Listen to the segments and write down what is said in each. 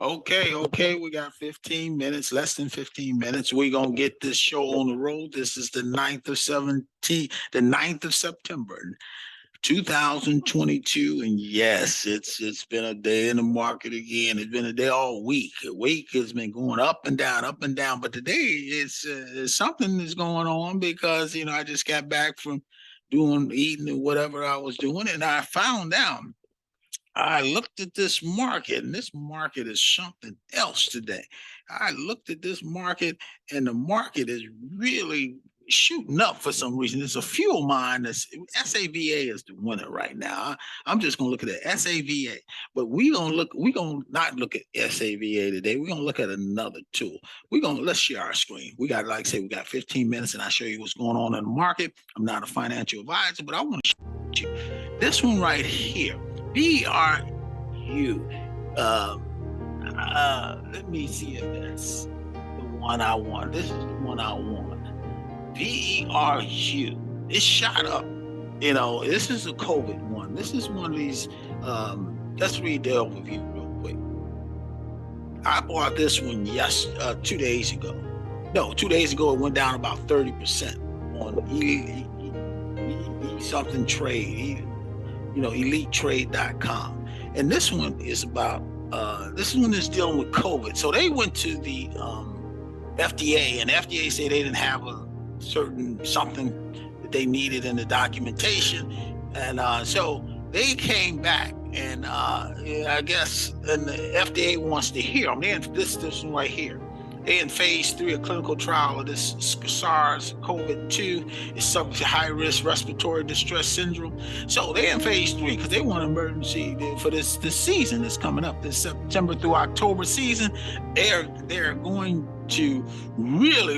Okay, we got 15 minutes, less than 15 minutes. We're gonna get this show on the road. This is the 9th of September, 2022. And yes, it's been a day in the market again. It's been a day all week. A week has been going up and down, up and down. But today something is going on because I just got back from doing eating and whatever I was doing, and I found out. I looked at this market, and this market is something else today. I looked at this market, and the market is really shooting up for some reason. There's a fuel mine that's SAVA is the winner right now. I'm just gonna look at the SAVA, but we're gonna not look at SAVA today. We're gonna look at another tool. Let's share our screen. We got, like I say, we got 15 minutes, and I'll show you what's going on in the market. I'm not a financial advisor, but I want to show you this one right here. VRU. Let me see if that's the one I want. This is the one I want. VERU. It shot up. This is a COVID one. This is one of these. Let's read the overview real quick. I bought this one 2 days ago. No, 2 days ago it went down about 30% on something trade. EliteTrade.com. And this one is dealing with COVID. So they went to the FDA, and the FDA said they didn't have a certain something that they needed in the documentation. And so they came back, and I guess, and the FDA wants to hear them. This one right here. They in phase 3 of clinical trial of this SARS-CoV-2 is subject to high-risk respiratory distress syndrome. So they're in phase 3 because they want emergency for this season that's coming up, this September through October season. They're going to really,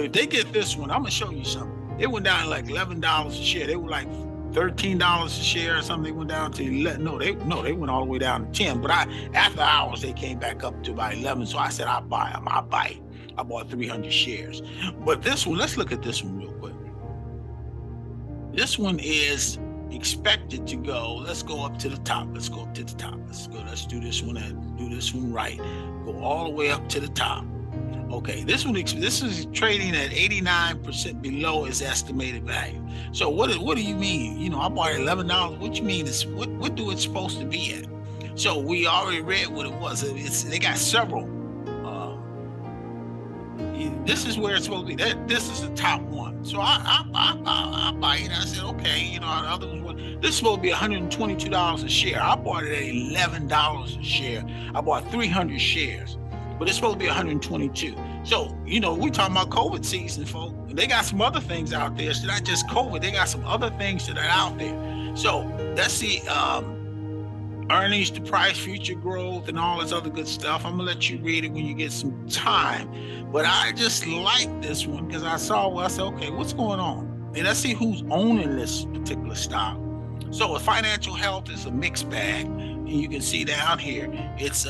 if they get this one, I'm gonna show you something. They went down like $11 a share. They were like $13 a share or something. They went down to 11. They went all the way down to 10. But after hours they came back up to about 11. So I said I buy them. I buy it. I bought 300 shares. But this one, let's look at this one real quick. This one is expected to go. Let's go up to the top. Let's go up to the top. Let's do this one and do this one right. Go all the way up to the top. Okay, this is trading at 89% below its estimated value. So what do you mean? I bought $11. What you mean? What do it supposed to be at? So we already read what it was. They got several. This is where it's supposed to be. This is the top one. So I buy it. I said, okay, the other one. This is supposed to be $122 a share. I bought it at $11 a share. I bought 300 shares. But it's supposed to be 122. So, we talking about COVID season, folks. They got some other things out there. It's not just COVID. They got some other things that are out there. So that's the earnings, the price, future growth, and all this other good stuff. I'm going to let you read it when you get some time. But I just like this one because I said, okay, what's going on? And let's see who's owning this particular stock. So financial health is a mixed bag. And you can see down here, it's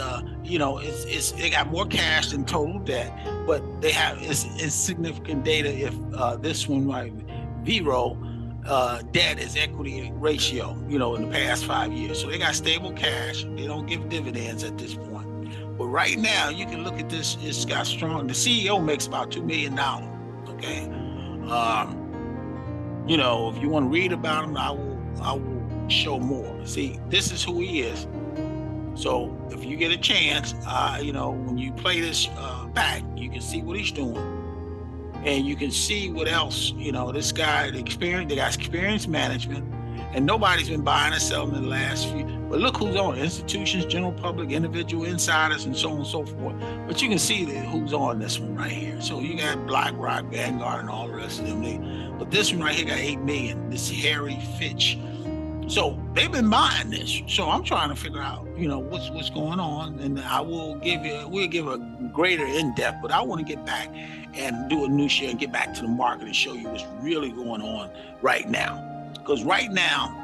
they got more cash than total debt, but they have it's significant data if this one right, VERU, debt is equity ratio, in the past 5 years. So they got stable cash. They don't give dividends at this point. But right now, you can look at this. It's got strong. The CEO makes about $2 million. Okay. If you want to read about him, I will show more. See, this is who he is. So if you get a chance, when you play this back, you can see what he's doing, and you can see what else. This guy, they got experience management, and nobody's been buying or selling in the last few. But look who's on: institutions, general public, individual insiders, and so on and so forth. But you can see who's on this one right here. So you got BlackRock, Vanguard, and all the rest of them. But this one right here got 8 million. This Harry Fitch. So they've been buying this. So I'm trying to figure out, what's going on, and we'll give a greater in-depth, but I want to get back and do a new share and get back to the market and show you what's really going on right now. Because right now,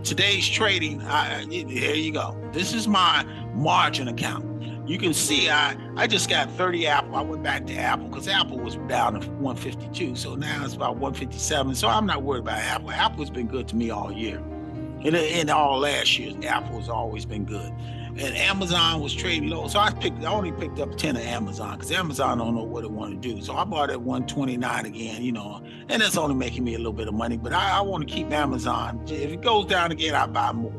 today's trading, here you go. This is my margin account. You can see I just got 30 Apple. I went back to Apple because Apple was down to 152. So now it's about 157. So I'm not worried about Apple. Apple has been good to me all year. in all last year, Apple has always been good. And Amazon was trading low. So I only picked up 10 of Amazon because Amazon don't know what it want to do. So I bought at 129 again, and that's only making me a little bit of money. But I want to keep Amazon. If it goes down again, I buy more.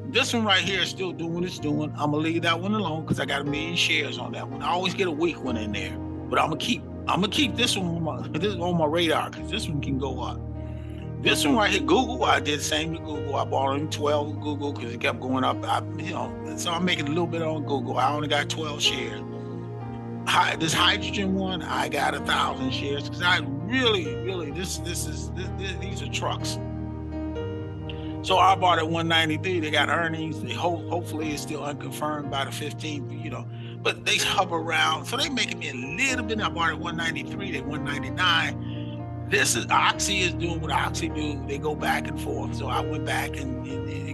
This one right here is still doing what it's doing. I'm gonna leave that one alone because I got 1 million shares on that one. I always get a weak one in there, but I'm gonna keep this one on my radar because this one can go up. This one right here, Google, I did the same to Google. I bought in 12 with Google because it kept going up. So I'm making a little bit on Google. I only got 12 shares. This hydrogen one, I got 1,000 shares because I really, these are trucks. So I bought at 193. They got earnings. Hopefully it's still unconfirmed by the 15th, but they hover around. So they making me a little bit. I bought at 193. They 199. This is Oxy is doing what Oxy do. They go back and forth. So I went back and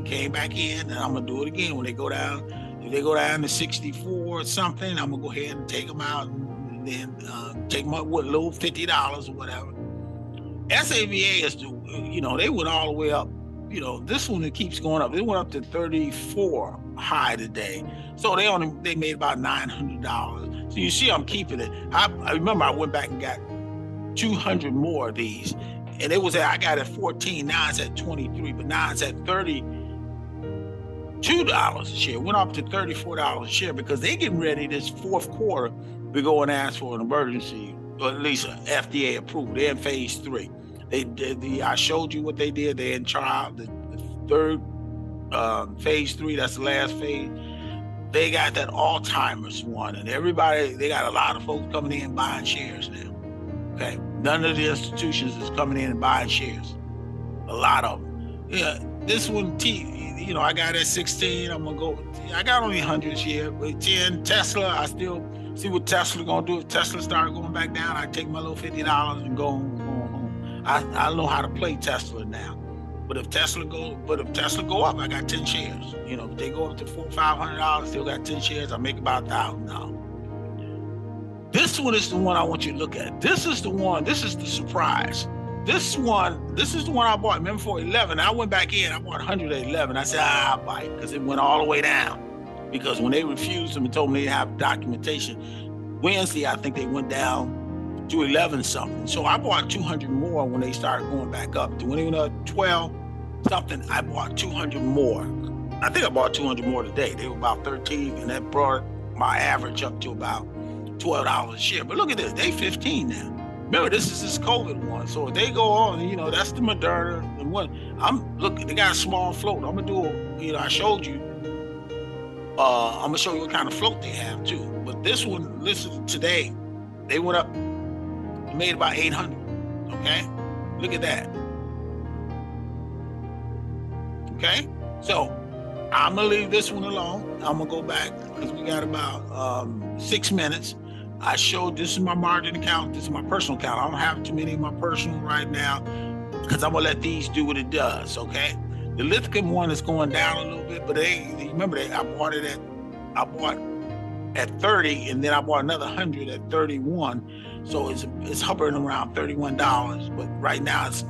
came back in, and I'm gonna do it again when they go down. If they go down to 64 or something, I'm gonna go ahead and take them out and then take my little $50 or whatever. SAVA is they went all the way up. This one, it keeps going up. It went up to 34 high today. So they made about $900. So you see, I'm keeping it. I remember I went back and got 200 more of these, and I got it at 14. Now it's at 23, but now it's at $32 a share. Went up to $34 a share because they getting ready this fourth quarter to go and ask for an emergency, or at least FDA approved. They're in phase 3. I showed you what they did. They're in trial, the third phase 3. That's the last phase. They got that Alzheimer's one, and they got a lot of folks coming in buying shares now. Okay, none of the institutions is coming in and buying shares. A lot of them. Yeah, this one, I got at 16. I'm gonna go. I got only 100 here. With 10 Tesla, I still see what Tesla gonna do. If Tesla start going back down, I take my little $50 and go home. I know how to play Tesla now. But if Tesla go up, I got 10 shares. If they go up to $400, $500, still got 10 shares. I make about $1,000. This one is the one I want you to look at. This is the one. This is the surprise. This is the one I bought. Remember for 11, I went back in. I bought 100 at 11. I said, I'll buy it because it went all the way down. Because when they refused them and told me they have documentation, Wednesday I think they went down to 11 something. So I bought 200 more when they started going back up. When they went up 12 something, I bought 200 more. I think I bought 200 more today. They were about 13, and that brought my average up to about $12 a share. But look at this, they 15 now. Remember, this is this COVID one. So if they go on, that's the Moderna and one. They got a small float. I'm gonna do I showed you. I'm gonna show you what kind of float they have too. But this one, listen, today, they went up, made about 800. Okay, look at that. Okay, so I'm gonna leave this one alone. I'm gonna go back because we got about 6 minutes. I showed this is my margin account. This is my personal account. I don't have too many of my personal right now because I'm gonna let these do what it does. Okay, the lithium one is going down a little bit, but I bought at 30, and then I bought another 100 at 31. So it's hovering around $31. But right now it's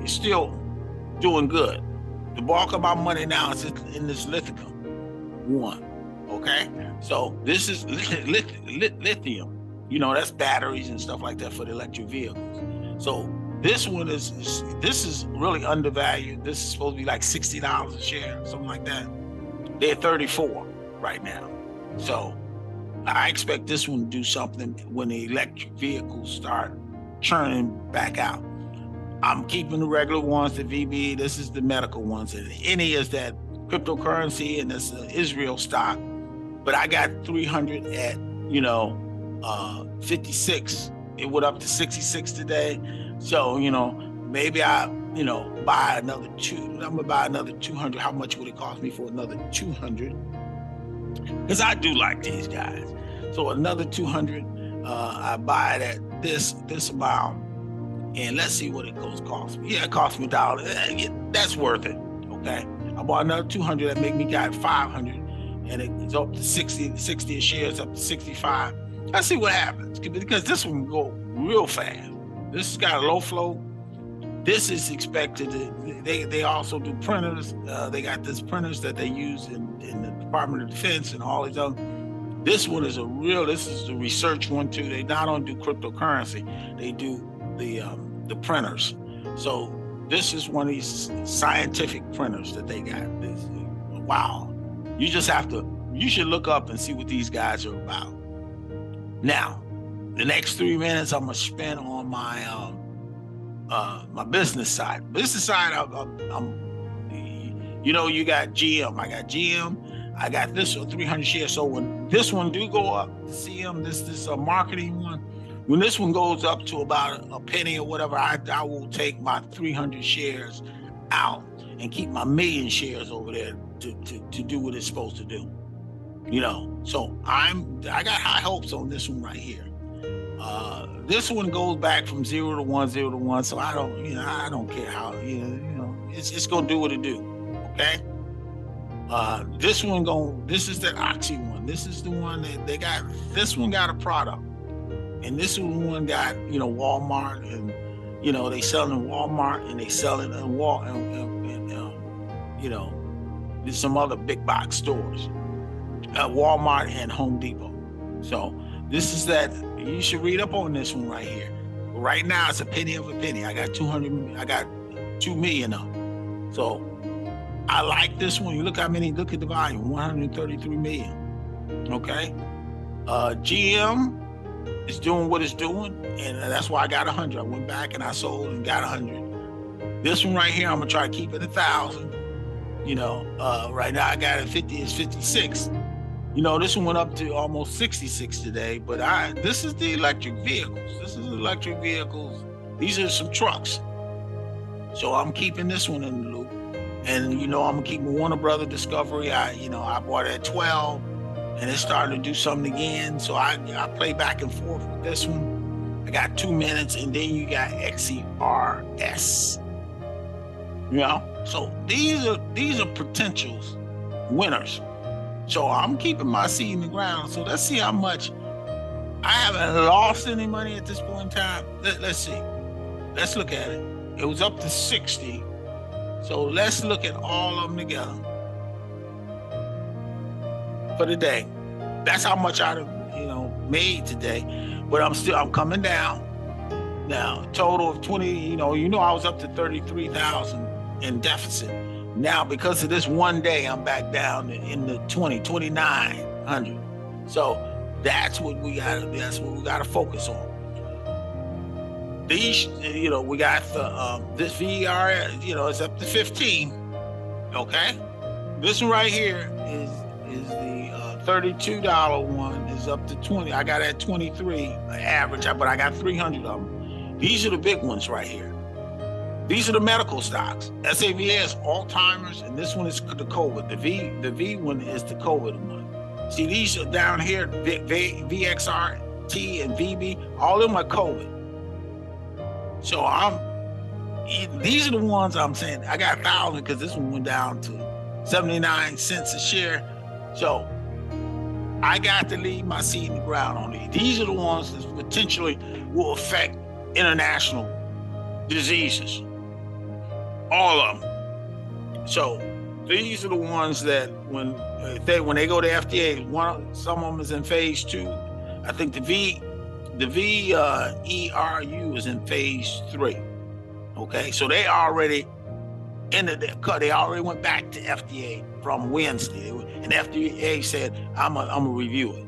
still doing good. The bulk of my money now is in this lithium one. Okay, so this is lithium. That's batteries and stuff like that for the electric vehicles. So this one is really undervalued. This is supposed to be like $60 a share, something like that. They're 34 right now. So I expect this one to do something when the electric vehicles start churning back out. I'm keeping the regular ones, the VB. This is the medical ones. And any is that cryptocurrency, and this Israel stock. But I got 300 at 56. It went up to 66 today. So maybe I buy another two. I'm gonna buy another 200. How much would it cost me for another 200? Because I do like these guys. So another 200. I buy it at this amount. And let's see what it cost me. Yeah, it cost me $1. That's worth it. Okay. I bought another 200 that make me got 500. And it's up to 60 a share. It's up to 65. Let's see what happens. Because this one will go real fast. This has got a low flow. This is expected to, they also do printers. They got this printers that they use in the Department of Defense and all these other. This one is this is the research one too. They not only do cryptocurrency, they do the printers. So this is one of these scientific printers that they got. Wow. You should look up and see what these guys are about. Now, the next 3 minutes I'm gonna spend on my my business side. Business side, you got GM. I got GM. I got this 300 shares. So when this one do go up, CM, this marketing one, when this one goes up to about a penny or whatever, I will take my 300 shares out and keep my 1,000,000 shares over there to do what it's supposed to do. So I got high hopes on this one right here. This one goes back from 0 to 1, 0 to 1. So I don't care how, it's gonna do what it do. Okay. This is the Oxy one. This is the one that they got. This one got a product, and this one got Walmart, and they sell in Walmart, and they sell it in there's some other big box stores, Walmart and Home Depot. So this is that. You should read up on this one right here. Right now it's a penny of a penny. I got 2 million of them. So I like this one. Look at the volume, 133 million. Okay. GM is doing what it's doing, and that's why I got 100. I went back and I sold and got 100. This one right here, I'm gonna try to keep it 1,000. Right now I got it 50. It's 56. This one went up to almost 66 today. But this is the electric vehicles. These are some trucks. So I'm keeping this one in the loop. And I'm gonna keep my Warner Brother Discovery. I bought it at 12, and it started to do something again. So I play back and forth with this one. I got 2 minutes, and then you got XERS. So these are potential winners. So I'm keeping my seed in the ground. So let's see how much. I haven't lost any money at this point in time. Let's see. Let's look at it. It was up to 60. So let's look at all of them together for the day. That's how much I made today. But I'm coming down. Now, total of 20, I was up to 33,000 in deficit. Now, because of this one day, I'm back down in the 2,900. So that's what we got to focus on. These, we got this VER, it's up to 15. Okay. This one right here is the $32 one is up to 20. I got at 23 average, but I got 300 of them. These are the big ones right here. These are the medical stocks. SAVA is Alzheimer's, and this one is the COVID. The V one is the COVID one. See, these are down here, VXRT and VB, all of them are COVID. So these are the ones I'm saying. I got 1,000 because this one went down to 79 cents a share. So I got to leave my seed in the ground on these. These are the ones that potentially will affect international diseases. All of them. So these are the ones that when they go to FDA, some of them is in phase 2. I think the VERU is in phase 3. Okay, so they already ended their cut. They already went back to FDA from Wednesday, and FDA said, "I'm gonna review it."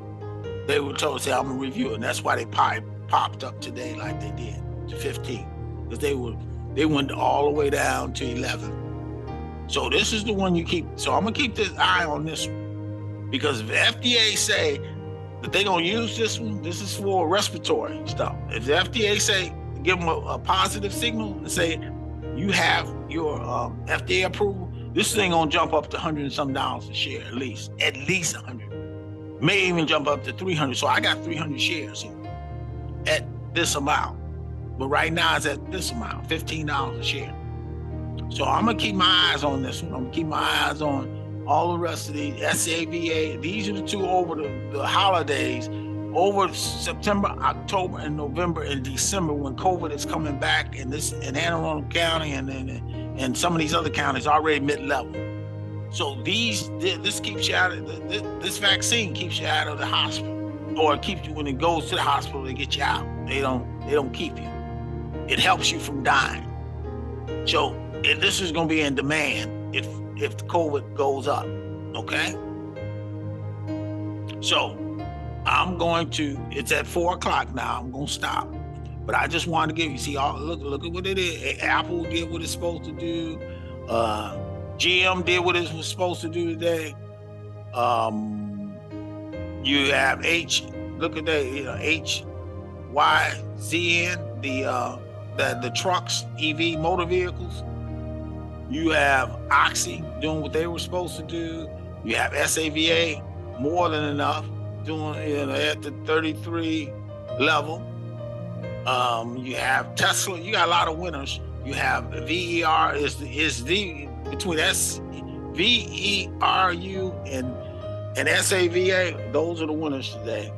They were told to say, "I'm gonna review it," and that's why they popped up today like they did to 15, because they went all the way down to 11. So this is the one you keep. So I'm gonna keep this eye on this one, because if the FDA say that they're gonna use this one, this is for respiratory stuff. If the FDA say, give them a positive signal and say you have your FDA approval, this thing gonna jump up to $100 and some a share, at least 100. May even jump up to 300. So I got 300 shares here at this amount. But right now it's at this amount, $15 a share. So I'm gonna keep my eyes on this one. I'm gonna keep my eyes on all the rest of these SAVA. These are the two over the holidays. over September, October, and November, and December, when COVID is coming back, and this in Anne Arundel County and some of these other counties already mid-level. So this keeps you out of this vaccine keeps you out of the hospital, or it keeps you when it goes to the hospital. They get you out. They don't keep you. It helps you from dying. So this is going to be in demand if the COVID goes up. Okay. So it's at 4:00 now. I'm going to stop. But I just wanted to give you, see, look at what it is. Apple did what it's supposed to do. GM did what it was supposed to do today. You have look at that, HYZN, the trucks, EV motor vehicles. You have Oxy doing what they were supposed to do. You have SAVA, more than enough, doing at the 33 level. You have Tesla. You got a lot of winners. You have VER is the between VERU and SAVA. Those are the winners today.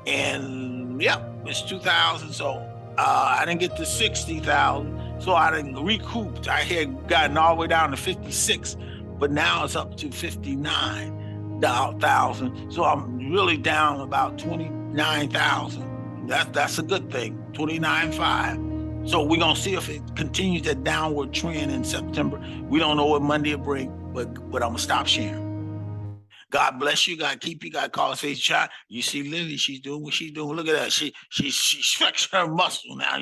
And yep, it's 2,000. So I didn't get to 60,000. So I didn't recouped. I had gotten all the way down to 56, but now it's up to 59,000. So I'm really down about 29,000. That's a good thing. 29.5. So we're gonna see if it continues that downward trend in September. We don't know what Monday will bring, but I'm gonna stop sharing. God bless you. God keep you. God call his face shine. You see Lily, she's doing what she's doing. Look at that. She's flexing her muscle now.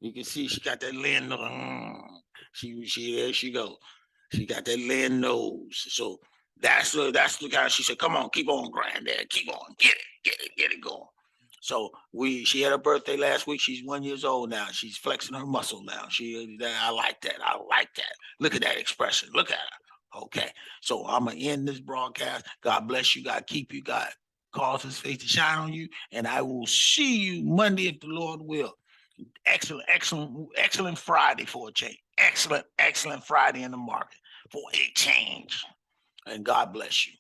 You can see she got that lean nose. There she go. She got that lean nose. So that's the kind. She said, "Come on, keep on, granddad. Keep on, get it going." So she had her birthday last week. She's 1 year old now. She's flexing her muscle now. I like that. I like that. Look at that expression. Look at her. Okay. So I'm gonna end this broadcast. God bless you. God keep you. God cause his face to shine on you. And I will see you Monday if the Lord will. Excellent Friday for a change. Excellent Friday in the market for a change. And God bless you.